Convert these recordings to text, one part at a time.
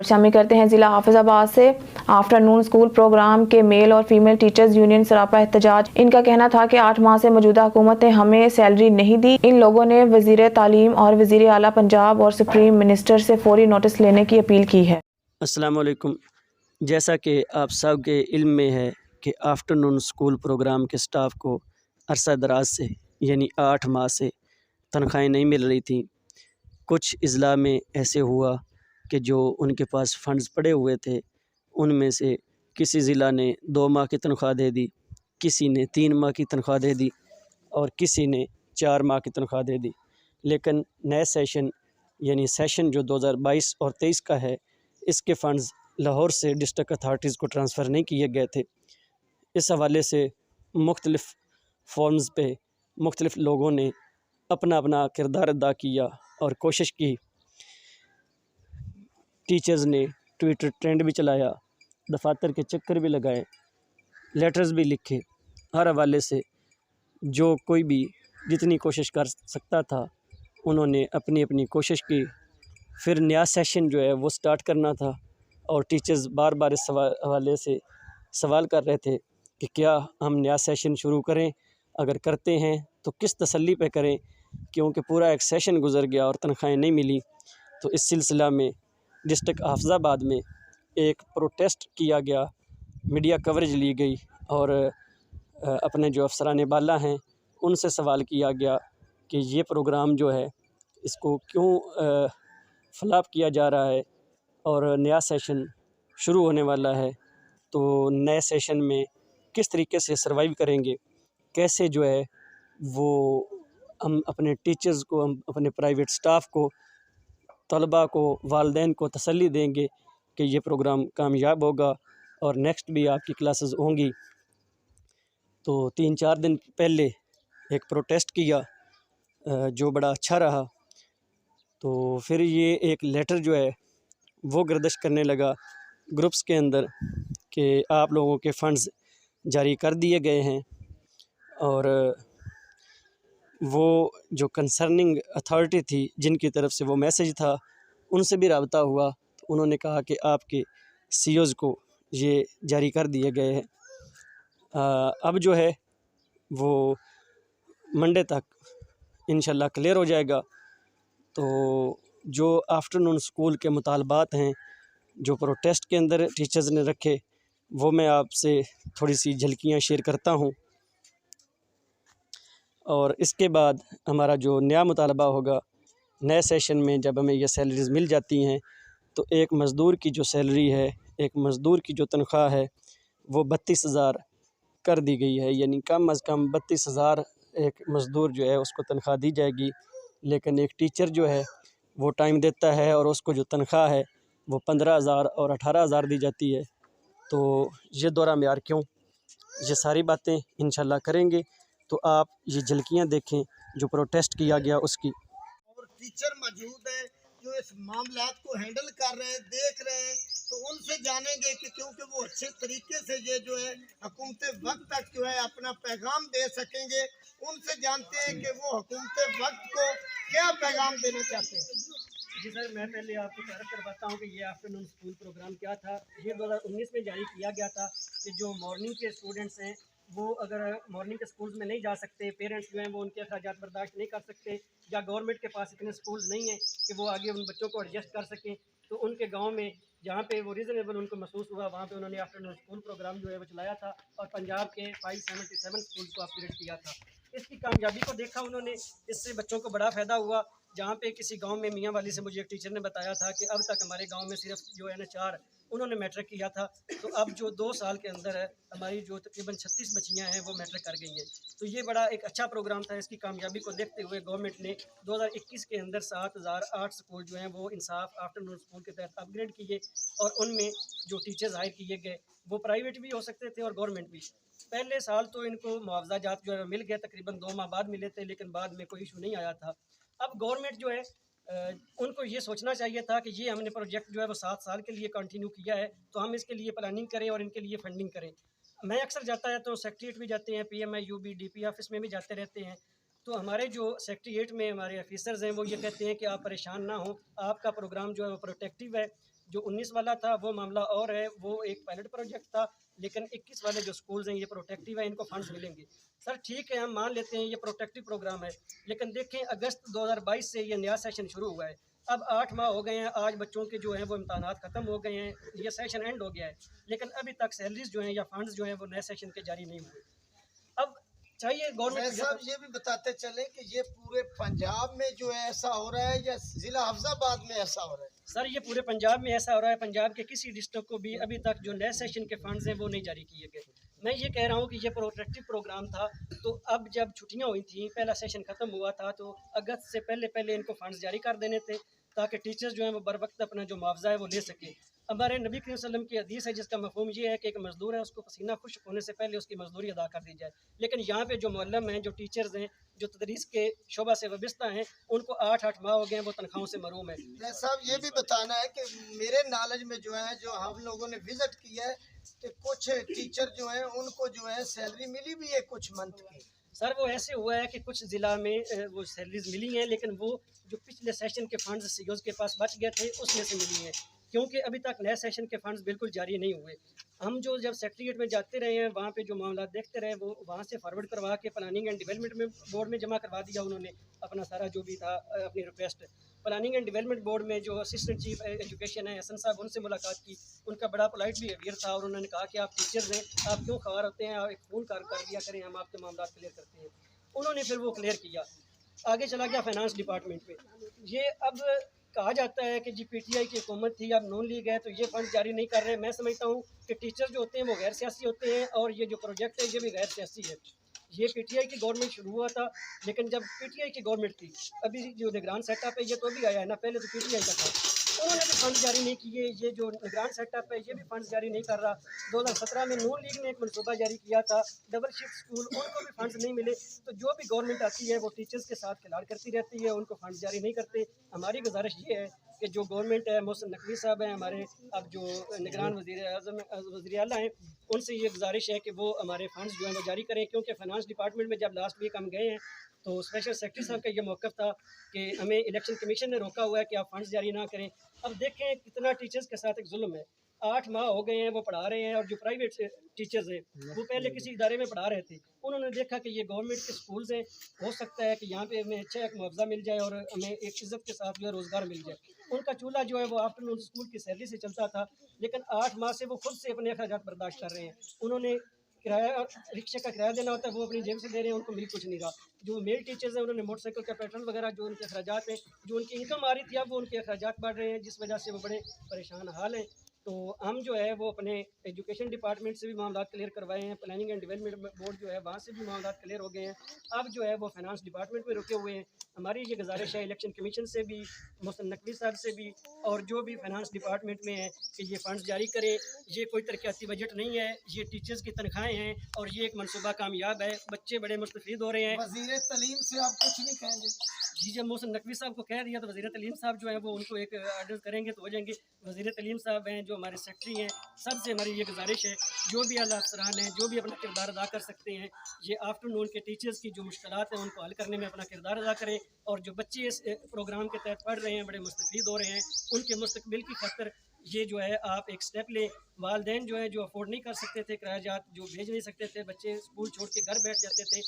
शामिल करते हैं जिला हाफिजाबाद से। आफ्टरनून स्कूल प्रोग्राम के मेल और फीमेल टीचर्स यूनियन सरापा एहतजाज। इनका कहना था कि 8 माह से मौजूदा हुकूमत ने हमें सैलरी नहीं दी। इन लोगों ने वजीर तालीम और वजीर आला पंजाब और सुप्रीम मिनिस्टर से फौरी नोटिस लेने की अपील की है। अस्सलाम वालेकुम। जैसा कि आप सब के इल्म में है कि आफ्टरनून स्कूल प्रोग्राम के स्टाफ को अरसा दराज से यानी 8 माह से तनख्वाहें नहीं मिल रही थी। कुछ अज़ला में ऐसे हुआ कि जो उनके पास फ़ंड्स पड़े हुए थे उनमें से किसी ज़िला ने 2 माह की तनख्वाह दे दी, किसी ने 3 माह की तनख्वाह दे दी और किसी ने 4 माह की तनख्वाह दे दी। लेकिन नए सेशन यानी सेशन जो 2022 और 23 का है, इसके फ़ंड्स लाहौर से डिस्ट्रिक्ट अथॉरिटीज़ को ट्रांसफ़र नहीं किए गए थे। इस हवाले से मुख्तलिफ़ फ़ॉर्म्स पे मुख्तलिफ़ लोगों ने अपना अपना किरदार अदा किया और कोशिश की। टीचर्स ने ट्विटर ट्रेंड भी चलाया, दफातर के चक्कर भी लगाए, लेटर्स भी लिखे। हर हवाले से जो कोई भी जितनी कोशिश कर सकता था उन्होंने अपनी अपनी कोशिश की। फिर नया सेशन जो है वो स्टार्ट करना था और टीचर्स बार बार इस हवाले से सवाल कर रहे थे कि क्या हम नया सेशन शुरू करें, अगर करते हैं तो किस तसल्ली पे करें, क्योंकि पूरा एक सेशन गुज़र गया और तनख्वाहें नहीं मिली। तो इस सिलसिला में डिस्ट्रिक्ट हाफिज़ाबाद में एक प्रोटेस्ट किया गया, मीडिया कवरेज ली गई और अपने जो अफसरान बाला हैं उनसे सवाल किया गया कि ये प्रोग्राम जो है इसको क्यों फ्लॉप किया जा रहा है और नया सेशन शुरू होने वाला है, तो नए सेशन में किस तरीके से सर्वाइव करेंगे, कैसे जो है वो हम अपने टीचर्स को, हम अपने प्राइवेट स्टाफ को, तलबा को, वालिदैन को तसल्ली देंगे कि ये प्रोग्राम कामयाब होगा और नेक्स्ट भी आपकी क्लासेस होंगी। तो 3-4 दिन पहले एक प्रोटेस्ट किया जो बड़ा अच्छा रहा। तो फिर ये एक लेटर जो है वो गर्दिश करने लगा ग्रुप्स के अंदर कि आप लोगों के फ़ंड्स जारी कर दिए गए हैं और वो जो कंसर्निंग अथॉरिटी थी जिनकी तरफ से वो मैसेज था उनसे भी रब्ता हुआ, तो उन्होंने कहा कि आपके सीओज़ को ये जारी कर दिए गए हैं। अब जो है वो मंडे तक इंशाल्लाह क्लियर हो जाएगा। तो जो आफ्टरनून स्कूल के मुतालबात हैं जो प्रोटेस्ट के अंदर टीचर्स ने रखे, वो मैं आपसे थोड़ी सी झलकियाँ शेयर करता हूँ और इसके बाद हमारा जो नया मुतालबा होगा नए सेशन में, जब हमें ये सैलरीज़ मिल जाती हैं तो एक मज़दूर की जो सैलरी है, एक मज़दूर की जो तनख्वाह है वो 32,000 कर दी गई है, यानी कम अज़ कम 32,000 एक मज़दूर जो है उसको तनख्वाह दी जाएगी। लेकिन एक टीचर जो है वो टाइम देता है और उसको जो तनख्वाह है वो 15,000 और 18,000 दी जाती है। तो ये दोहरा मेयार क्यों? ये सारी बातें इंशाल्लाह करेंगे। तो आप ये झलकियाँ देखें जो प्रोटेस्ट किया गया उसकी। और टीचर मौजूद हैं जो इस मामलात को हैंडल कर रहे हैं, देख रहे हैं, तो उनसे जानेंगे कि क्योंकि वो अच्छे तरीके से ये जो है हुकूमत वक्त तक जो है अपना पैगाम दे सकेंगे। उनसे जानते हैं कि वो हुकूमत वक्त को क्या पैगाम देना चाहते हैं। जी सर, मैं पहले आपको तारफ़ करवाता हूँ कि ये आफ्टरनून स्कूल प्रोग्राम क्या था। ये 2019 में जारी किया गया था कि जो मॉर्निंग के स्टूडेंट्स हैं वो अगर मॉर्निंग के स्कूल्स में नहीं जा सकते, पेरेंट्स जो हैं वो उनके अखराजात बर्दाश्त नहीं कर सकते या गवर्नमेंट के पास इतने स्कूल्स नहीं हैं कि वो आगे उन बच्चों को एडजस्ट कर सकें, तो उनके गाँव में जहाँ पे वो रीज़नेबल उनको महसूस हुआ वहाँ पे उन्होंने आफ्टरनून स्कूल प्रोग्राम जो है वो चलाया था और पंजाब के 577 स्कूल्स को अपग्रेड किया था। इसकी कामयाबी को देखा उन्होंने, इससे बच्चों को बड़ा फ़ायदा हुआ। जहाँ पे किसी गांव में मियाँ वाली से मुझे एक टीचर ने बताया था कि अब तक हमारे गांव में सिर्फ जो है ना 4 उन्होंने मैट्रिक किया था, तो अब जो 2 साल के अंदर है हमारी जो तकरीबन 36 बच्चियाँ हैं वो मैट्रिक कर गई हैं। तो ये बड़ा एक अच्छा प्रोग्राम था। इसकी कामयाबी को देखते हुए गवर्नमेंट ने 2021 के अंदर 7,008 स्कूल जो हैं वो इंसाफ आफ्टरनून स्कूल के तहत अपग्रेड किए और उनमें जो टीचर्स हायर किए गए वो प्राइवेट भी हो सकते थे और गवर्नमेंट भी। पहले साल तो इनको मुआवजा जात जो है मिल गया, तकरीबन 2 माह बाद मिले थे, लेकिन बाद में कोई इशू नहीं आया था। अब गवर्नमेंट जो है उनको ये सोचना चाहिए था कि ये हमने प्रोजेक्ट जो है वो 7 साल के लिए कंटिन्यू किया है, तो हम इसके लिए प्लानिंग करें और इनके लिए फंडिंग करें। मैं अक्सर जाता है तो सेक्रेटरीट भी जाते हैं, PMI UB DP ऑफिस में भी जाते रहते हैं, तो हमारे जो सेक्रेटरीट में हमारे ऑफिसर्स हैं वो ये कहते हैं कि आप परेशान ना हो, आपका प्रोग्राम जो है वो प्रोटेक्टिव है, जो 19 वाला था वो मामला और है, वो एक पायलट प्रोजेक्ट था, लेकिन 21 वाले जो स्कूल्स हैं ये प्रोटेक्टिव है, इनको फंड्स मिलेंगे। सर ठीक है, हम मान लेते हैं ये प्रोटेक्टिव प्रोग्राम है, लेकिन देखें अगस्त 2022 से ये नया सेशन शुरू हुआ है। अब 8 माह हो गए हैं, आज बच्चों के जो हैं वो इम्तहानात ख़त्म हो गए हैं, ये सेशन एंड हो गया है, लेकिन अभी तक सैलरीज जो हैं या फंड्स जो हैं वो नए सेशन के जारी नहीं हुए। अब चाहिए गवर्नमेंट साहब ये भी बताते चले कि ये पूरे पंजाब में जो है ऐसा हो रहा है या जिला हफ्जाबाद में ऐसा हो रहा है? सर ये पूरे पंजाब में ऐसा हो रहा है, पंजाब के किसी डिस्ट्रिक्ट को भी अभी तक जो नए सेशन के फंड्स हैं वो नहीं जारी किए गए। मैं ये कह रहा हूँ कि ये प्रोटेक्टिव प्रोग्राम था, तो अब जब छुट्टियाँ हुई थी, पहला सेशन ख़त्म हुआ था, तो अगस्त से पहले पहले इनको फंड्स जारी कर देने थे ताकि टीचर्स जो हैं वो बर वक्त अपना जो मुआवजा है वो ले सकें। हमारे नबी करीम सल्लल्लाहु अलैहि वसल्लम की हदीस है जिसका मफहूम ये है कि एक मज़दूर है उसको पसीना खुश्क होने से पहले उसकी मजदूरी अदा कर दी जाए, लेकिन यहाँ पे जो मुअल्लिम हैं, जो टीचर्स हैं, जो तदरीस के शोबा से वाबस्ता हैं, उनको 8-8 माह हो गए हैं वो तनख्वाहों से महरूम है। साहब ये भी बताना है कि मेरे नॉलेज में जो है, जो हम लोगों ने विजिट किया है, कि कुछ टीचर जो हैं उनको जो है सैलरी मिली भी है कुछ मंथ की। सर वो ऐसे हुआ है कि कुछ ज़िला में वो सैलरीज मिली हैं, लेकिन वो जो पिछले सेशन के फंड्स सीईओज़ के पास बच गए थे उसमें से मिली हैं, क्योंकि अभी तक नए सेशन के फंड्स बिल्कुल जारी नहीं हुए। हम जो जब सेक्रेटरीट में जाते रहे हैं, वहाँ पे जो मामला देखते रहे, वो वहाँ से फॉरवर्ड करवा के प्लानिंग एंड डेवलपमेंट में बोर्ड में जमा करवा दिया उन्होंने अपना सारा जो भी था अपनी request. Planning and development board में जो असिस्टेंट चीफ एजुकेशन है हसन साहब, उनसे मुलाकात की, उनका बड़ा पोलाइट बिहेवियर था और उन्होंने कहा कि आप टीचर्स हैं, आप क्यों ख़वार होते हैं, आप एक फ़ोन कर दिया करें, हम आपके मामला क्लियर करते हैं। उन्होंने फिर वो क्लियर किया। आगे चला गया फाइनेंस डिपार्टमेंट पे। ये अब कहा जाता है कि जी पीटीआई की हुकूमत थी, अब नून लीग है तो ये फंड जारी नहीं कर रहे। मैं समझता हूँ कि टीचर जो होते हैं वो गैर सियासी होते हैं और ये जो प्रोजेक्ट है ये भी गैर सियासी है। ये पीटीआई की गवर्नमेंट शुरू हुआ था, लेकिन जब पीटीआई की गवर्नमेंट थी, अभी जो निगरान सेटअप है ये तो अभी आया है ना, पहले तो पीटीआई का था, उन्होंने भी फंड जारी नहीं किए। ये जो निगरान सेटअप है ये भी फंड जारी नहीं कर रहा। 2017 में नून लीग ने एक मनसूबा जारी किया था, डबल शिफ्ट स्कूल, उनको भी फंड्स नहीं मिले। तो जो भी गवर्नमेंट आती है वो टीचर्स के साथ खिलाड़ करती रहती है, उनको फंड जारी नहीं करते। हमारी गुजारिश ये है कि जो गवर्नमेंट है, मोहसिन नकवी साहब हैं हमारे, अब जो निगरान वज़ीर आला हैं, उनसे ये गुजारिश है कि वो हमारे फंड्स जो हैं वो जारी करें, क्योंकि फाइनेंस डिपार्टमेंट में जब लास्ट वीक हम गए हैं तो स्पेशल सेक्रेटरी साहब का ये मौक़िफ़ था कि हमें इलेक्शन कमीशन ने रोका हुआ है कि आप फंड्स जारी ना करें। अब देखें कितना टीचर्स के साथ एक जुल्म है। 8 माह हो गए हैं वो पढ़ा रहे हैं, और जो प्राइवेट टीचर्स हैं वो पहले किसी इदारे में पढ़ा रहे थे, उन्होंने देखा कि ये गवर्नमेंट के स्कूल्स हैं, हो सकता है कि यहाँ पे हमें अच्छा एक मुआवजा मिल जाए और हमें एक इज़्ज़त के साथ जो है रोज़गार मिल जाए। उनका चूल्हा जो है वो आफ्टरनून स्कूल की सैलरी से चलता था, लेकिन 8 माह से वो खुद से अपने अखराजात बर्दाश्त कर रहे हैं। उन्होंने किराया और रिक्शे का किराया देना होता है वो अपनी जेब से दे रहे हैं, उनको मिल कुछ नहीं रहा। जो मेल टीचर्स हैं उन्होंने मोटरसाइकिल का पेट्रोल वगैरह जो उनके अखराजात हैं, जो उनकी इनकम आ रही थी, अब वो उनके अखराजात बढ़ रहे हैं, जिस वजह से वो बड़े परेशान हाल हैं। तो हम जो है वो अपने एजुकेशन डिपार्टमेंट से भी मामला क्लियर करवाए हैं, प्लानिंग एंड डेवलपमेंट बोर्ड जो है वहाँ से भी मामला क्लियर हो गए हैं। अब जो है वो फाइनेंस डिपार्टमेंट में रुके हुए हैं। हमारी ये गुजारिश है इलेक्शन कमीशन से भी, मोहसिन नकवी साहब से भी, और जो भी फाइनेंस डिपार्टमेंट में है कि ये फंड्स जारी करें। ये कोई तरक्याती बजट नहीं है, ये टीचर्स की तनख्वाहें हैं और ये एक मनसूबा कामयाब है, बच्चे बड़े मुस्तफ़ीद हो रहे हैं। वज़ीर तलीम से आप कुछ नहीं कहेंगे? जी, जब मोहसिन नकवी साहब को कह दिया तो वज़ीर तलीम साहब जो है वो उनको एक ऑर्डर करेंगे तो हो जाएंगे। वज़ीर तलीम साहब हैं जो हमारे सेक्रेटरी हैं, सबसे हमारी ये गुजारिश है जो भी आला अफसरान हैं, जो भी अपना किरदार अदा कर सकते हैं, ये आफ्टरनून के टीचर्स की जो मुश्किलात हैं उनको हल करने में अपना किरदार अदा करें, और जो बच्चे इस प्रोग्राम के तहत पढ़ रहे हैं, बड़े मुस्तफ़ीद हो रहे हैं, उनके मुस्तकबिल की खातिर ये जो है आप एक स्टेप लें। वालदेन जो है जो अफोर्ड नहीं कर सकते थे, किरायाजात जो भेज नहीं सकते थे, बच्चे स्कूल छोड़ के घर बैठ जाते थे,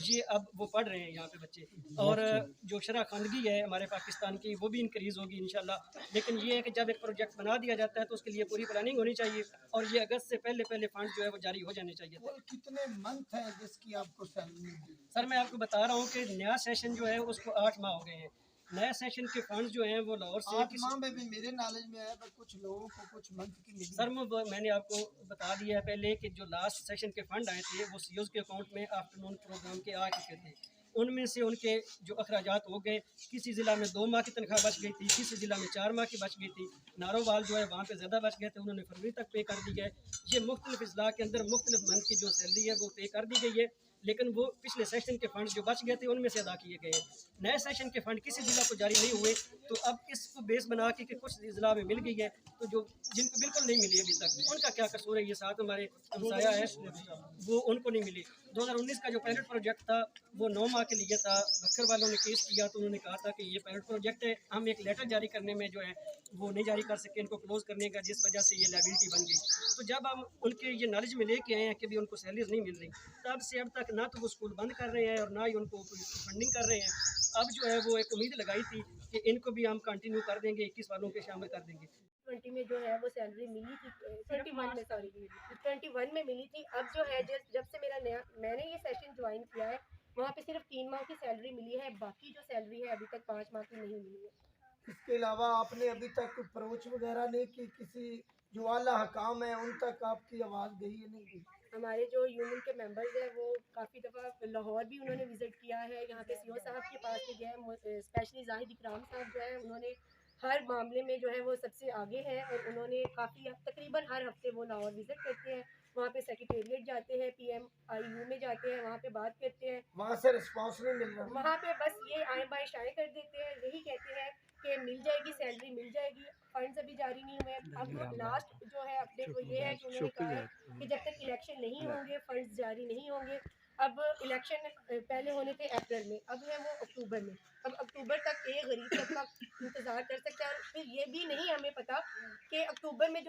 ये अब वो पढ़ रहे हैं यहाँ पे बच्चे। और जो शरह खानगी है हमारे पाकिस्तान की वो भी इंक्रीज़ होगी इंशाल्लाह। लेकिन ये है कि जब एक प्रोजेक्ट बना दिया जाता है तो उसके लिए पूरी प्लानिंग होनी चाहिए, और ये अगस्त से पहले पहले फंड जो है वो जारी हो जाने चाहिए थे। कितने मंथ हैं जिसकी आपको सैलरी? सर मैं आपको बता रहा हूँ कि नया सेशन जो है उसको 8 माह हो गए हैं। नया सेशन के फंड्स जो हैं वो लाहौर से 8 माह में भी मेरे नॉलेज में है, पर कुछ लोगों को कुछ मंथ की मिली। सर मैंने आपको बता दिया है पहले कि जो लास्ट सेशन के फंड आए थे वो सीईओज़ के अकाउंट में आफ्टरनून प्रोग्राम के आ चुके थे। उनमें से उनके जो अखराजात हो गए, किसी ज़िला में 2 माह की तनख्वाह बच गई थी, किसी ज़िला में 4 माह की बच गई थी। नारोवाल जो है वहाँ पे ज़्यादा बच गए थे, उन्होंने फरवरी तक पे कर दी है। ये मुख्तलिफ अज़ला के अंदर मुख्तलिफ मंथ की जो सैलरी है वो पे कर दी गई है। लेकिन वो पिछले सेशन के फंड जो बच गए थे उनमें से अदा किए गए हैं। नए सेशन के फंड किसी ज़िला को जारी नहीं हुए, तो अब इसको बेस बना के कि कुछ ज़िला में मिल गई है, तो जो जिनको बिल्कुल नहीं मिली अभी तक उनका क्या कसूर है। ये साथ हमारे हमसाया है वो उनको नहीं मिली। 2019 का जो पायलट प्रोजेक्ट था वो 9 माह के लिए था। बक्कर वालों ने केस किया तो उन्होंने कहा था कि ये पायलट प्रोजेक्ट है, हम एक लेटर जारी करने में जो है वो नहीं जारी कर सके, इनको क्लोज करने का, जिस वजह से ये लायबिलिटी बन गई। तो जब हम उनके ये नॉलेज में लेके आए हैं कि भी उनको सैलरीज नहीं मिल रही, तब से अब तक ना तो वो स्कूल बंद कर रहे हैं और ना ही उनको फंडिंग कर रहे हैं। अब जो है वो एक उम्मीद लगाई थी कि इनको भी हम कंटिन्यू कर देंगे, 21 वालों के शामिल कर देंगे। 20 में जो है वो सैलरी मिली थी, 21 में, सॉरी 21 में मिली थी। अब जो है जब से मैंने ये सेशन ज्वाइन किया है, वहाँ पे सिर्फ 3 माह की सैलरी मिली है, बाकी जो सैलरी है अभी तक 5 माह की नहीं मिली है। इसके अलावा आपने अभी तक कोई अप्रोच वगैरह नहीं की, किसी जो आला हकाम है उन तक आपकी आवाज़ गई है नहीं गई? हमारे जो यूनियन के मेंबर्स हैं वो काफ़ी दफ़ा लाहौर भी उन्होंने विज़िट किया है, यहाँ पे सीओ साहब के पास भी गए, स्पेशली जाहिद इकराम साहब जो है उन्होंने हर मामले में जो है वो सबसे आगे हैं और उन्होंने काफ़ी तकरीबन हर हफ्ते वो लाहौर विज़िट करते हैं, वहाँ पे सेक्रेटेरिएट जाते हैं, PMIU में जाते हैं, वहाँ पे बात करते हैं। वहाँ से रिस्पांस नहीं मिल रहा? वहाँ पे बस ये आए बाएं शाये कर देते हैं, यही कहते हैं कि मिल जाएगी सैलरी, मिल जाएगी, फंड्स अभी जारी नहीं हुए। अब लास्ट जो है अपडेट वो ये है कि उन्होंने कहा है कि जब तक इलेक्शन नहीं होंगे फंड्स जारी नहीं होंगे। अब इलेक्शन पहले होने थे अप्रैल में, अब है वो अक्टूबर में। अब अक्टूबर तक एक गरीब तबका इंतज़ार कर सकता है और फिर ये भी नहीं हमें पता कि अक्टूबर में जो